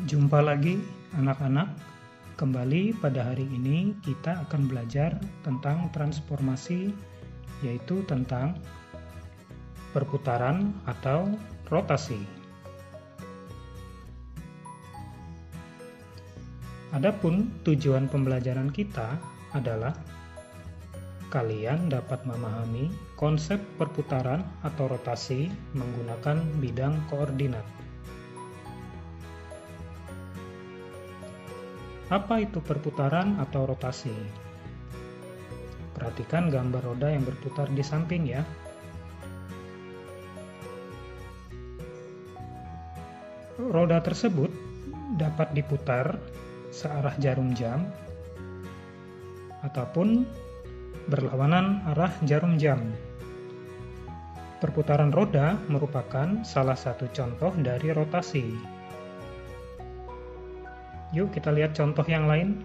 Jumpa lagi anak-anak, kembali pada hari ini kita akan belajar tentang transformasi, yaitu tentang perputaran atau rotasi. Adapun tujuan pembelajaran kita adalah kalian dapat memahami konsep perputaran atau rotasi menggunakan bidang koordinat. Apa itu perputaran atau rotasi? Perhatikan gambar roda yang berputar di samping ya. Roda tersebut dapat diputar searah jarum jam ataupun berlawanan arah jarum jam. Perputaran roda merupakan salah satu contoh dari rotasi. Yuk kita lihat contoh yang lain.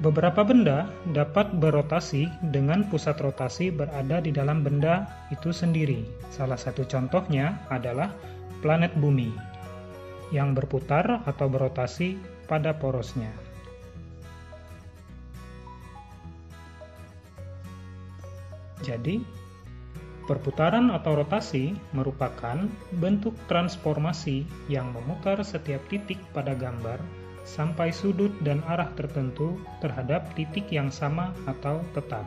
Beberapa benda dapat berotasi dengan pusat rotasi berada di dalam benda itu sendiri. Salah satu contohnya adalah planet bumi yang berputar atau berotasi pada porosnya. Jadi, perputaran atau rotasi merupakan bentuk transformasi yang memutar setiap titik pada gambar sampai sudut dan arah tertentu terhadap titik yang sama atau tetap.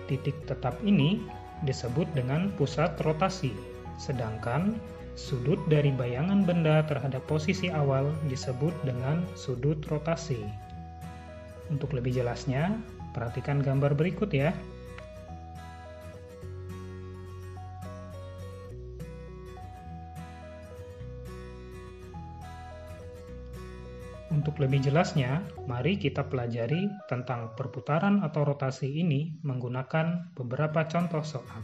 Titik tetap ini disebut dengan pusat rotasi, sedangkan sudut dari bayangan benda terhadap posisi awal disebut dengan sudut rotasi. Untuk lebih jelasnya, perhatikan gambar berikut ya. Untuk lebih jelasnya, mari kita pelajari tentang perputaran atau rotasi ini menggunakan beberapa contoh soal.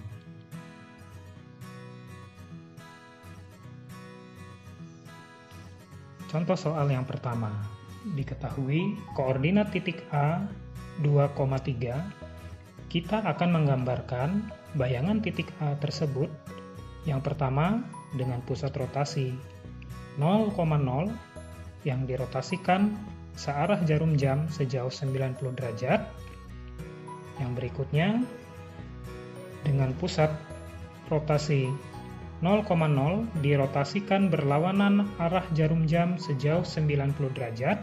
Contoh soal yang pertama. Diketahui koordinat titik A 2,3, kita akan menggambarkan bayangan titik A tersebut yang pertama dengan pusat rotasi 0,0 yang dirotasikan searah jarum jam sejauh 90 derajat. Yang berikutnya dengan pusat rotasi 0,0 dirotasikan berlawanan arah jarum jam sejauh 90 derajat.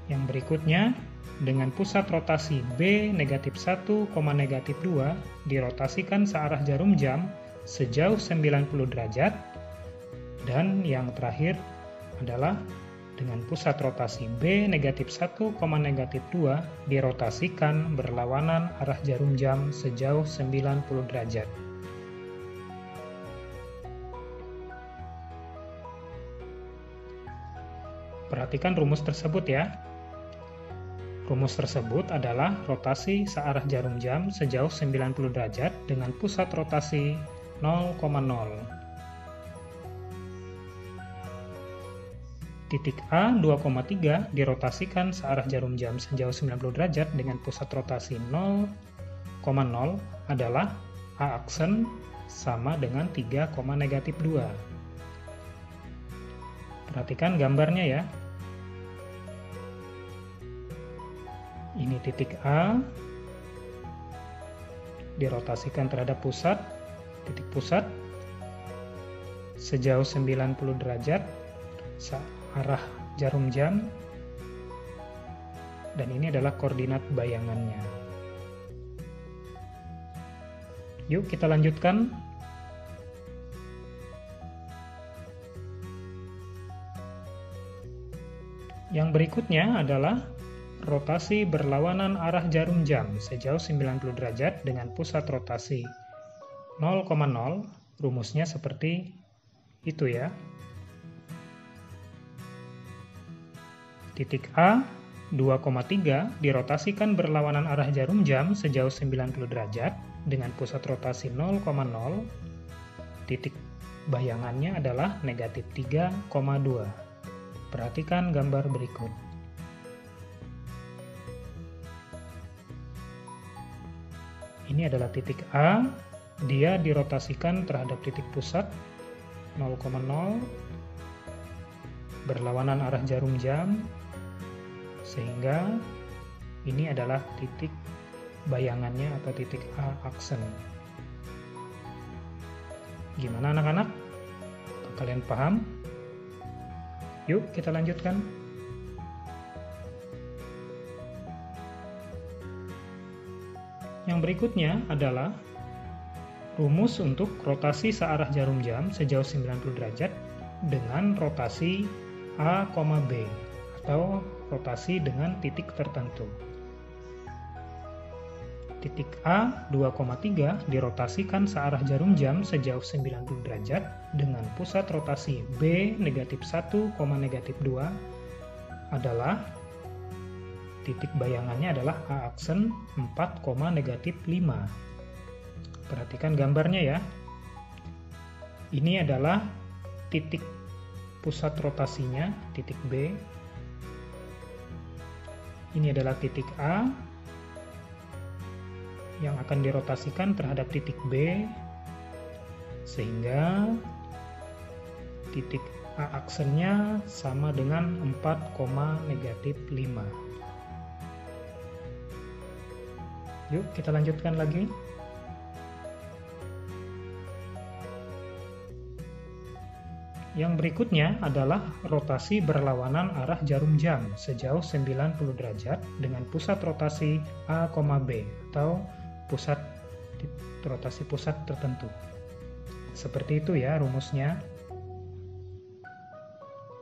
Yang berikutnya, dengan pusat rotasi B negatif 1, negatif 2 dirotasikan searah jarum jam sejauh 90 derajat. Dan yang terakhir adalah dengan pusat rotasi B negatif 1, negatif 2 dirotasikan berlawanan arah jarum jam sejauh 90 derajat. Perhatikan rumus tersebut ya. Rumus tersebut adalah rotasi searah jarum jam sejauh 90 derajat dengan pusat rotasi 0,0. Titik A 2,3 dirotasikan searah jarum jam sejauh 90 derajat dengan pusat rotasi 0,0 adalah A aksen sama dengan 3, negatif 2. Perhatikan gambarnya ya. Ini titik A dirotasikan terhadap pusat, titik pusat sejauh 90 derajat searah jarum jam, dan ini adalah koordinat bayangannya. Yuk kita lanjutkan. Yang berikutnya adalah rotasi berlawanan arah jarum jam sejauh 90 derajat dengan pusat rotasi 0,0. Rumusnya seperti itu ya. Titik A 2,3 dirotasikan berlawanan arah jarum jam sejauh 90 derajat dengan pusat rotasi 0,0. Titik bayangannya adalah negatif 3,2. Perhatikan gambar berikut. Ini adalah titik A, dia dirotasikan terhadap titik pusat 0,0, berlawanan arah jarum jam, sehingga ini adalah titik bayangannya atau titik A aksen. Gimana anak-anak? Kalian paham? Yuk kita lanjutkan. Yang berikutnya adalah rumus untuk rotasi searah jarum jam sejauh 90 derajat dengan rotasi A, B atau rotasi dengan titik tertentu. Titik A 2,3 dirotasikan searah jarum jam sejauh 90 derajat dengan pusat rotasi B negatif 1, negatif 2 adalah titik bayangannya adalah A aksen 4, negatif 5. Perhatikan gambarnya ya. Ini adalah titik pusat rotasinya, titik B. Ini adalah titik A yang akan dirotasikan terhadap titik B, sehingga titik A aksennya sama dengan 4, negatif 5. Yuk kita lanjutkan lagi. Yang berikutnya adalah rotasi berlawanan arah jarum jam sejauh 90 derajat dengan pusat rotasi A, B atau rotasi pusat tertentu. Seperti itu ya rumusnya.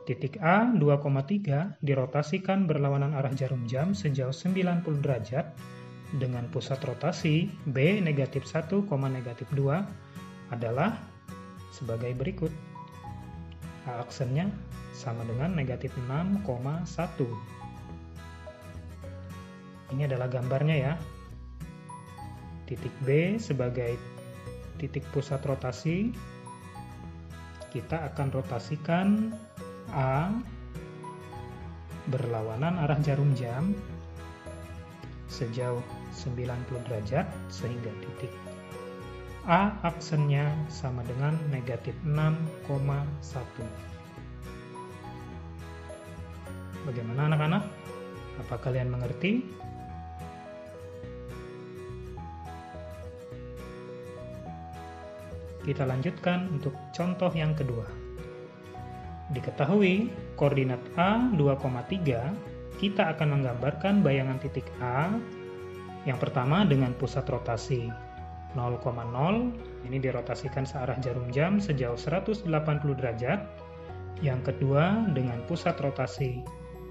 Titik A 2,3 dirotasikan berlawanan arah jarum jam sejauh 90 derajat dengan pusat rotasi B negatif 1, negatif 2 adalah sebagai berikut. A aksennya sama dengan negatif 6,1. Ini adalah gambarnya ya. Titik B sebagai titik pusat rotasi. Kita akan rotasikan A berlawanan arah jarum jam sejauh 90 derajat sehingga titik A aksennya sama dengan negatif 6,1. Bagaimana anak-anak? Apa kalian mengerti? Kita lanjutkan untuk contoh yang kedua. Diketahui koordinat A 2,3, kita akan menggambarkan bayangan titik A yang pertama dengan pusat rotasi 0,0, ini dirotasikan searah jarum jam sejauh 180 derajat. Yang kedua dengan pusat rotasi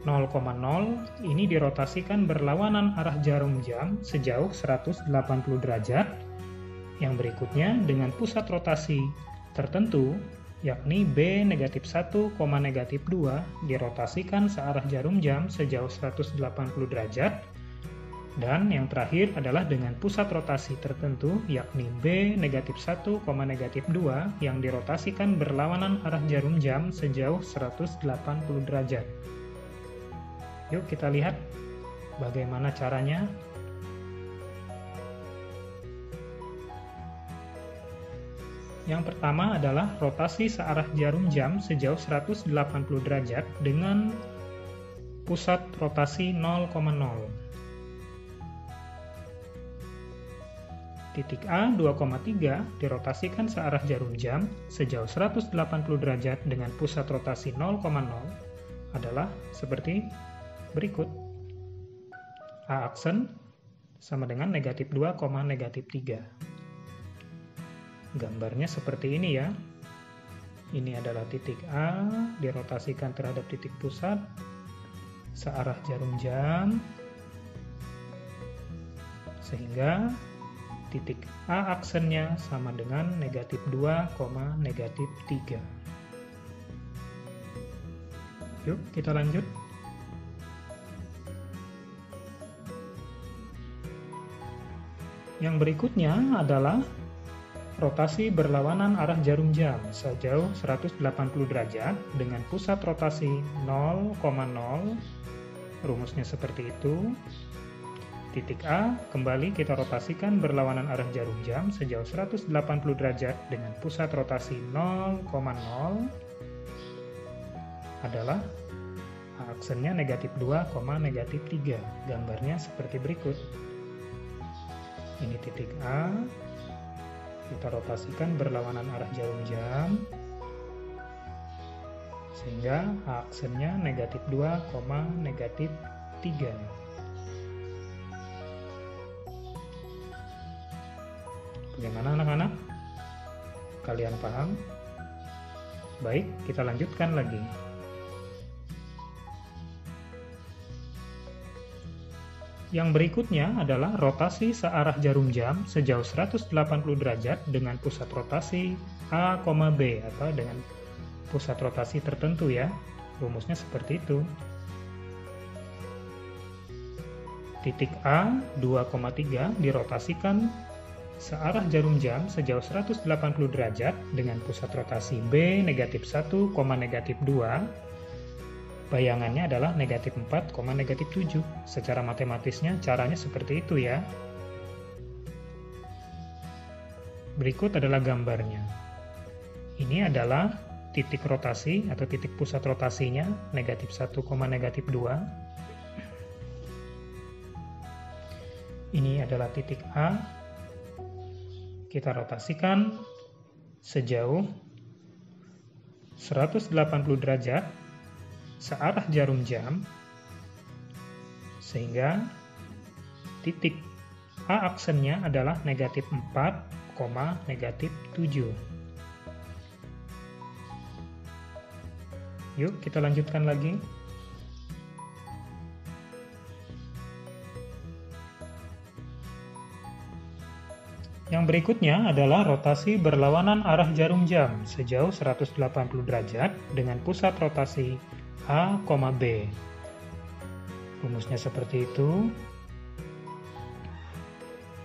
0,0, ini dirotasikan berlawanan arah jarum jam sejauh 180 derajat. Yang berikutnya dengan pusat rotasi tertentu, yakni B negatif 1, negatif 2, dirotasikan searah jarum jam sejauh 180 derajat. Dan yang terakhir adalah dengan pusat rotasi tertentu, yakni B negatif 1, negatif 2, yang dirotasikan berlawanan arah jarum jam sejauh 180 derajat. Yuk kita lihat bagaimana caranya. Yang pertama adalah rotasi searah jarum jam sejauh 180 derajat dengan pusat rotasi 0,0. Titik A 2,3 dirotasikan searah jarum jam sejauh 180 derajat dengan pusat rotasi 0,0 adalah seperti berikut. A aksen sama dengan negatif 2, negatif 3. Gambarnya seperti ini ya. Ini adalah titik A dirotasikan terhadap titik pusat searah jarum jam sehingga titik A aksennya sama dengan negatif 2, negatif 3. Yuk kita lanjut. Yang berikutnya adalah rotasi berlawanan arah jarum jam sejauh 180 derajat dengan pusat rotasi 0,0. Rumusnya seperti itu. Titik A kembali kita rotasikan berlawanan arah jarum jam sejauh 180 derajat dengan pusat rotasi 0,0 adalah aksennya negatif 2, negatif 3. Gambarnya seperti berikut. Ini titik A, kita rotasikan berlawanan arah jarum jam sehingga aksennya negatif 2, negatif 3. Bagaimana anak-anak? Kalian paham? Baik, kita lanjutkan lagi. Yang berikutnya adalah rotasi searah jarum jam sejauh 180 derajat dengan pusat rotasi A, B atau dengan pusat rotasi tertentu ya. Rumusnya seperti itu. Titik A 2,3 dirotasikan searah jarum jam sejauh 180 derajat dengan pusat rotasi B negatif 1, negatif 2. Bayangannya adalah negatif 4, negatif 7. Secara matematisnya caranya seperti itu ya. Berikut adalah gambarnya. Ini adalah titik rotasi atau titik pusat rotasinya negatif 1, negatif 2. Ini adalah titik A. Kita rotasikan sejauh 180 derajat searah jarum jam sehingga titik A aksennya adalah negatif 4, negatif 7. Yuk kita lanjutkan lagi. Yang berikutnya adalah rotasi berlawanan arah jarum jam sejauh 180 derajat dengan pusat rotasi A, B. Rumusnya seperti itu.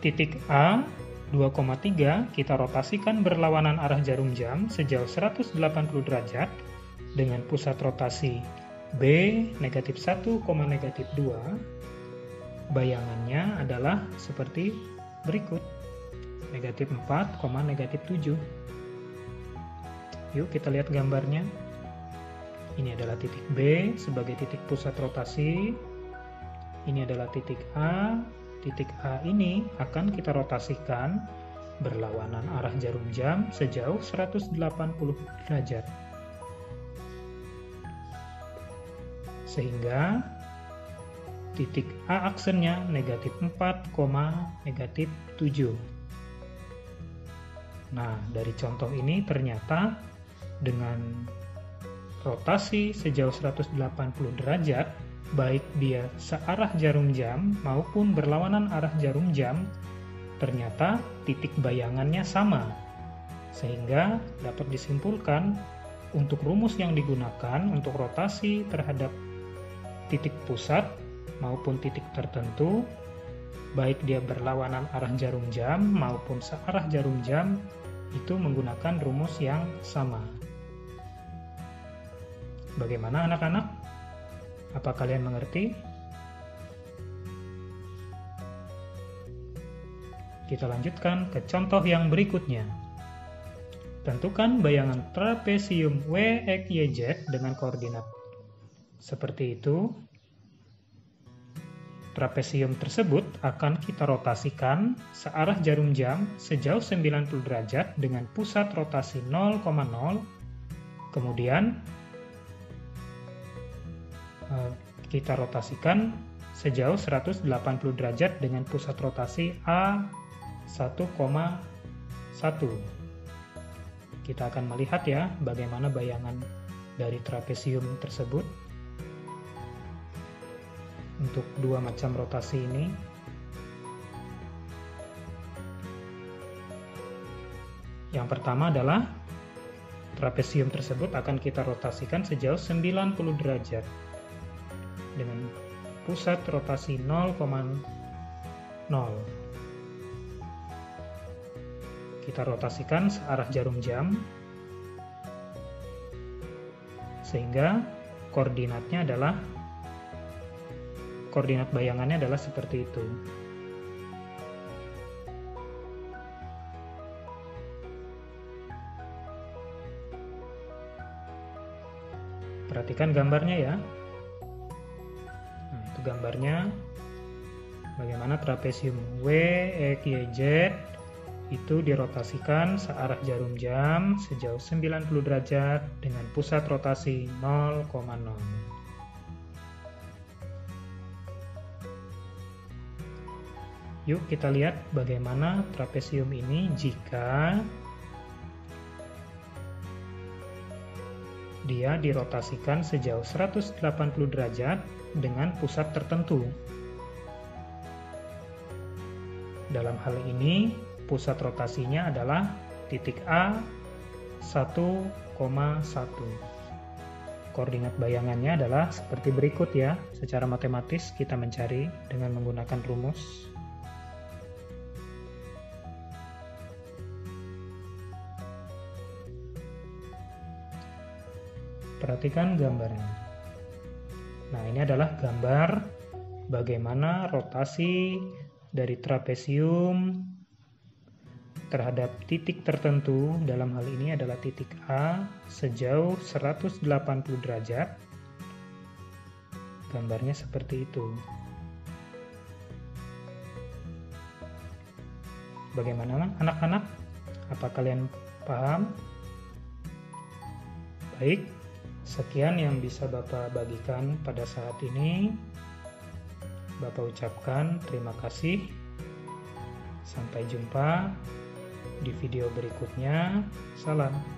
Titik A 2,3 kita rotasikan berlawanan arah jarum jam sejauh 180 derajat dengan pusat rotasi B negatif 1, negatif 2. Bayangannya adalah seperti berikut. Negatif 4, negatif 7. Yuk kita lihat gambarnya. Ini adalah titik B sebagai titik pusat rotasi. Ini adalah titik A. Titik A ini akan kita rotasikan berlawanan arah jarum jam sejauh 180 derajat. Sehingga titik A aksennya negatif 4, negatif 7. Nah, dari contoh ini ternyata dengan rotasi sejauh 180 derajat, baik dia searah jarum jam maupun berlawanan arah jarum jam, ternyata titik bayangannya sama. Sehingga dapat disimpulkan untuk rumus yang digunakan untuk rotasi terhadap titik pusat maupun titik tertentu, baik dia berlawanan arah jarum jam maupun searah jarum jam, itu menggunakan rumus yang sama. Bagaimana anak-anak? Apa kalian mengerti? Kita lanjutkan ke contoh yang berikutnya. Tentukan bayangan trapesium WXYZ dengan koordinat seperti itu. Trapesium tersebut akan kita rotasikan searah jarum jam sejauh 90 derajat dengan pusat rotasi 0,0. Kemudian kita rotasikan sejauh 180 derajat dengan pusat rotasi A 1,1. Kita akan melihat ya bagaimana bayangan dari trapesium tersebut. Untuk dua macam rotasi ini, yang pertama adalah trapesium tersebut akan kita rotasikan sejauh 90 derajat dengan pusat rotasi 0,0. Kita rotasikan searah jarum jam sehingga koordinatnya adalah koordinat bayangannya adalah seperti itu. Perhatikan gambarnya ya. Nah, itu gambarnya. Bagaimana trapesium W, X, Y, Z itu dirotasikan searah jarum jam sejauh 90 derajat dengan pusat rotasi 0,0. Yuk kita lihat bagaimana trapesium ini jika dia dirotasikan sejauh 180 derajat dengan pusat tertentu. Dalam hal ini, pusat rotasinya adalah titik A 1,1. Koordinat bayangannya adalah seperti berikut ya. Secara matematis kita mencari dengan menggunakan rumus. Perhatikan gambarnya. Nah, ini adalah gambar bagaimana rotasi dari trapesium terhadap titik tertentu, dalam hal ini adalah titik A, sejauh 180 derajat. Gambarnya seperti itu. Bagaimana anak-anak? Apa kalian paham? Baik, sekian yang bisa Bapak bagikan pada saat ini. Bapak ucapkan terima kasih. Sampai jumpa di video berikutnya. Salam.